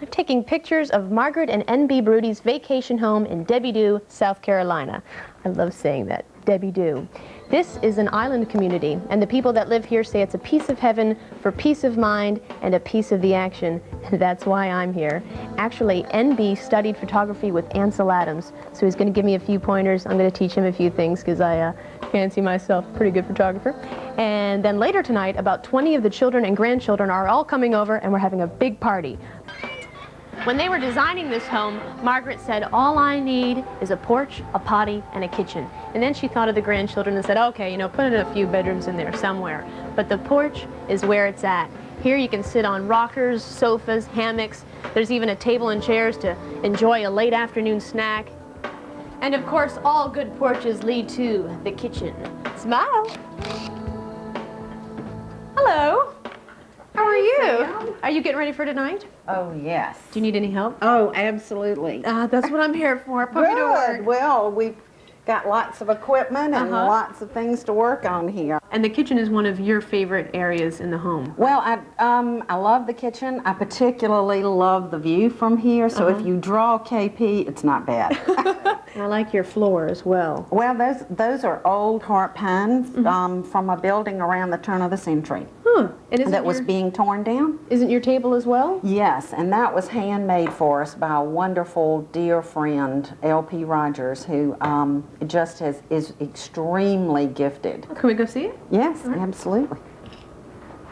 I'm taking pictures of Margaret and N.B. Brody's vacation home in DeBordieu, South Carolina. I love saying that, DeBordieu. This is an island community, and the people that live here say it's a piece of heaven for peace of mind and a piece of the action, and that's why I'm here. Actually, N.B. studied photography with Ansel Adams, so he's going to give me a few pointers. I'm going to teach him a few things because I fancy myself a pretty good photographer. And then later tonight, about 20 of the children and grandchildren are all coming over, and we're having a big party. When they were designing this home, Margaret said, all I need is a porch, a potty, and a kitchen. And then she thought of the grandchildren and said, okay, you know, put in a few bedrooms in there somewhere. But the porch is where it's at. Here you can sit on rockers, sofas, hammocks. There's even a table and chairs to enjoy a late afternoon snack. And of course, all good porches lead to the kitchen. Smile. Hello. How are you? Are you getting ready for tonight? Oh, yes. Do you need any help? Oh, absolutely. That's what I'm here for. Put me to work. Good. Well, we've got lots of equipment and lots of things to work on here. And the kitchen is one of your favorite areas in the home. Well, I love the kitchen. I particularly love the view from here. So if you draw KP, it's not bad. I like your floor as well. Well, those are old heart pines from a building around the turn of the century. And that was being torn down. Isn't your table as well? Yes, and that was handmade for us by a wonderful dear friend, L.P. Rogers, who just is extremely gifted. Can we go see it? Yes, absolutely.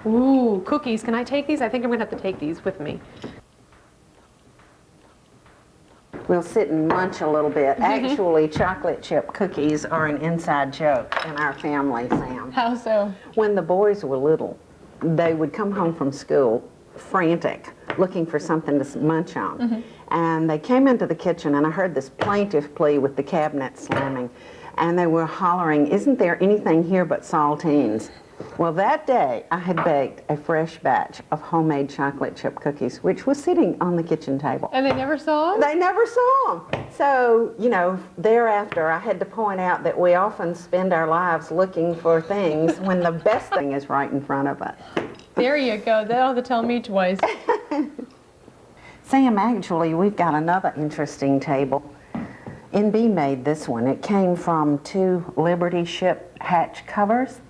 Ooh, cookies. Can I take these? I think I'm going to have to take these with me. We'll sit and munch a little bit. Actually, chocolate chip cookies are an inside joke in our family, Sam. How so? When the boys were little, they would come home from school frantic, looking for something to munch on. And they came into the kitchen, and I heard this plaintive plea with the cabinet slamming. And they were hollering, isn't there anything here but saltines? Well, that day, I had baked a fresh batch of homemade chocolate chip cookies, which was sitting on the kitchen table. And they never saw them? They never saw them. So, you know, thereafter, I had to point out that we often spend our lives looking for things when the best thing is right in front of us. There you go. They don't have to tell me twice. Sam, actually, we've got another interesting table. NB made this one. It came from 2 Liberty ship hatch covers.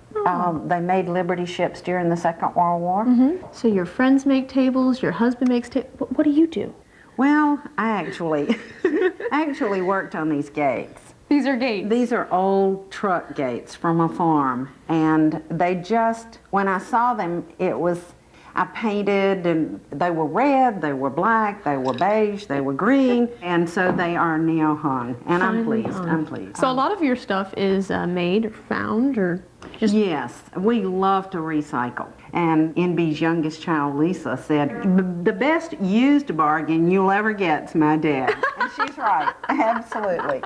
They made Liberty ships during the Second World War. So your friends make tables, your husband makes tables. What do you do? Well, I actually worked on these gates. These are gates? These are old truck gates from a farm. And they just, when I saw them, I painted, and they were red, they were black, they were beige, they were green, and so they are now hung. And I'm pleased. So a lot of your stuff is made or found or just... Yes, we love to recycle. And NB's youngest child, Lisa, said, the best used bargain you'll ever get's my dad. And she's right, absolutely.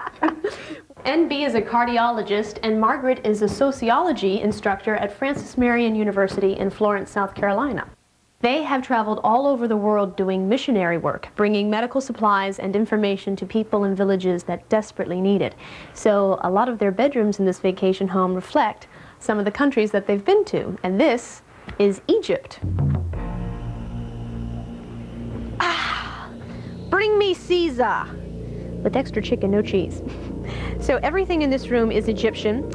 NB is a cardiologist, and Margaret is a sociology instructor at Francis Marion University in Florence, South Carolina. They have traveled all over the world doing missionary work, bringing medical supplies and information to people in villages that desperately need it. So a lot of their bedrooms in this vacation home reflect some of the countries that they've been to, and this is Egypt. Bring me Caesar! With extra chicken, no cheese. So everything in this room is Egyptian.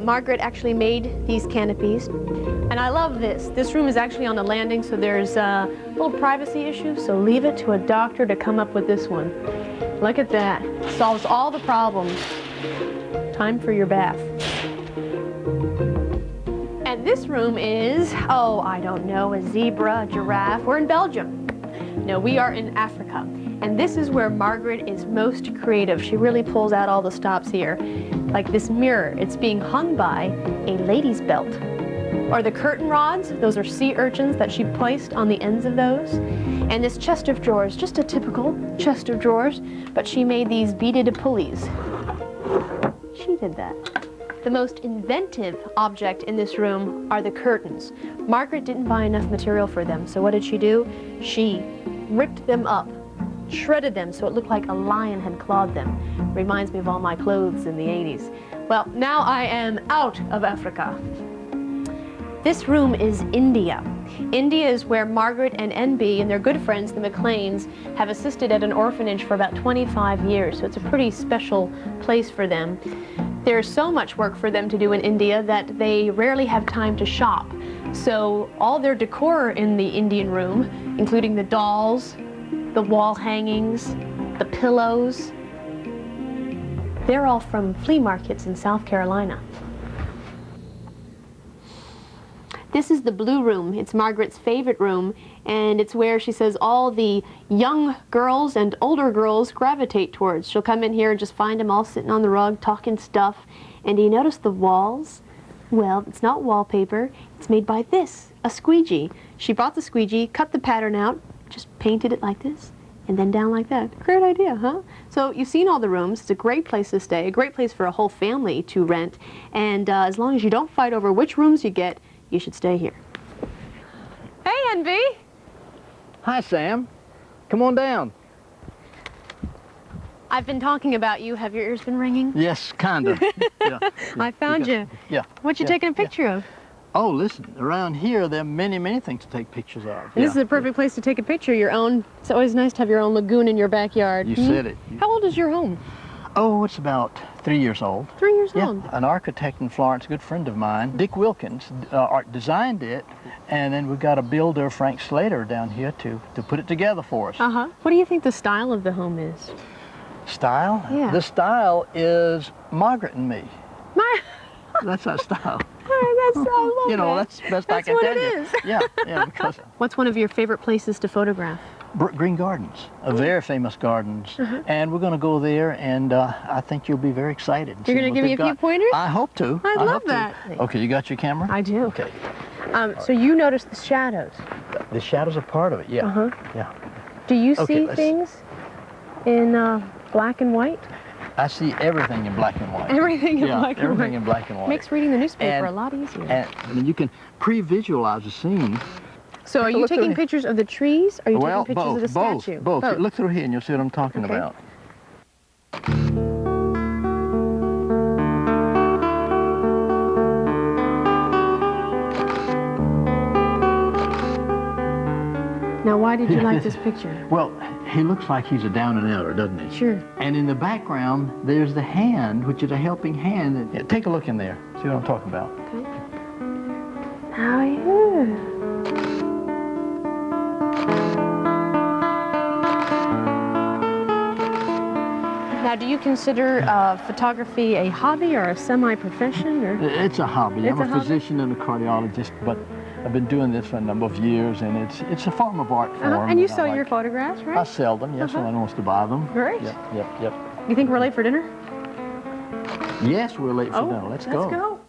Margaret actually made these canopies. And I love this. This room is actually on the landing, so there's a little privacy issue, so leave it to a doctor to come up with this one. Look at that. Solves all the problems. Time for your bath. And this room is, oh, I don't know, a zebra, a giraffe. We're in Belgium. No, we are in Africa. And this is where Margaret is most creative. She really pulls out all the stops here. Like this mirror, it's being hung by a lady's belt. Or the curtain rods, those are sea urchins that she placed on the ends of those. And this chest of drawers, just a typical chest of drawers, but she made these beaded pulleys. She did that. The most inventive object in this room are the curtains. Margaret didn't buy enough material for them, so what did she do? She ripped them up, shredded them so it looked like a lion had clawed them. Reminds me of all my clothes in the 80s. Well, now I am out of Africa. This room is India. India is where Margaret and NB and their good friends, the McLeans, have assisted at an orphanage for about 25 years, so it's a pretty special place for them. There's so much work for them to do in India that they rarely have time to shop. So all their decor in the Indian room, including the dolls, the wall hangings, the pillows, they're all from flea markets in South Carolina. This is the blue room. It's Margaret's favorite room, and it's where she says all the young girls and older girls gravitate towards. She'll come in here and just find them all sitting on the rug talking stuff. And do you notice the walls? Well, it's not wallpaper. It's made by this, a squeegee. She brought the squeegee, cut the pattern out, just painted it like this, and then down like that. Great idea, huh? So you've seen all the rooms. It's a great place to stay, a great place for a whole family to rent. And as long as you don't fight over which rooms you get, you should stay here. Hey, NB. Hi, Sam. Come on down. I've been talking about you. Have your ears been ringing? Yes, kind of. Yeah. I found you. Yeah. What you taking a picture of? Oh, listen, around here there are many, many things to take pictures of. This is a perfect place to take a picture. Your own. It's always nice to have your own lagoon in your backyard. You said it. How old is your home? Oh, it's about 3 years old. 3 years Yeah, old. an architect in Florence, a good friend of mine, Dick Wilkins, designed it, and then we got a builder, Frank Slater, down here to put it together for us. Uh-huh. What do you think the style of the home is? Style? Yeah. The style is Margaret and me. My. That's our style. I love You know, that. that's best I That's can what tell it you. is. Yeah, because What's one of your favorite places to photograph? Green Gardens, a very famous gardens, and we're going to go there, and I think you'll be very excited. You're going to give me a few pointers? I hope to. I'd I love hope to. that. Okay, you got your camera? I do. Okay. So you notice the shadows. The shadows are part of it, yeah. Uh-huh. Yeah. Do you Okay, see let's- things in black and white? I see everything in black and white. Everything in Yeah, black and everything white. in black and white. Makes reading the newspaper And- a lot easier. And you can pre-visualize the scene. So are you look through taking here. pictures of the trees, or are you Well, taking pictures of the both. statue? Look through here and you'll see what I'm talking Okay. about. Now, why did you like this picture? Well, he looks like he's a down and outer, doesn't he? Sure. And in the background, there's the hand, which is a helping hand. Yeah, take a look in there. See what I'm talking about? Okay. Oh, yeah. Now, do you consider photography a hobby or a semi-profession? Or? It's a hobby. It's I'm a a hobby? physician and a cardiologist, but I've been doing this for a number of years, and it's a form of art form. And you that I sell like. your photographs, I right? sell them, yes, when anyone wants to buy them. Great. Yep. You think we're late for dinner? Yes, we're late for dinner. Let's go. Let's go.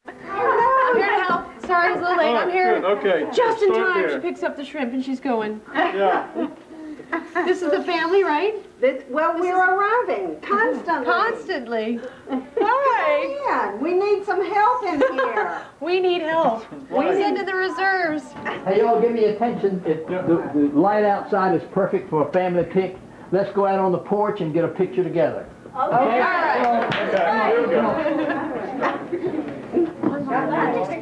I'm here to help. Sorry, it's a little late. I'm here. Good, okay. Just in Start time. there. She picks up the shrimp and she's going. Yeah. This is the family, right? Well, we're arriving constantly. Constantly. Hi. Man, we need some help in here. We need help. We send to the reserves. Hey, y'all, give me attention. If the light outside is perfect for a family pic, let's go out on the porch and get a picture together. Okay.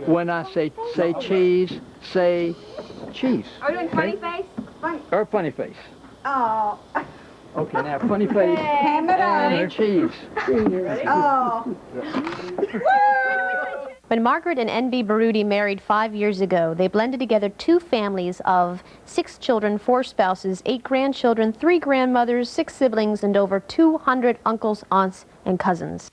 When I say cheese, say cheese. Are we doing funny face? Or funny face. Oh, Okay, now funny face ham it and up. cheese. Oh. When Margaret and N.B. Baruti married 5 years ago, they blended together 2 families of 6 children, 4 spouses, 8 grandchildren, 3 grandmothers, 6 siblings, and over 200 uncles, aunts, and cousins.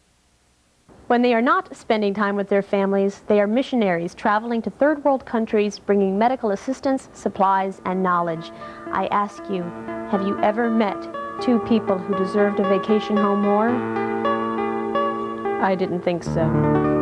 When they are not spending time with their families, they are missionaries traveling to third world countries, bringing medical assistance, supplies, and knowledge. I ask you, have you ever met 2 people who deserved a vacation home more? I didn't think so.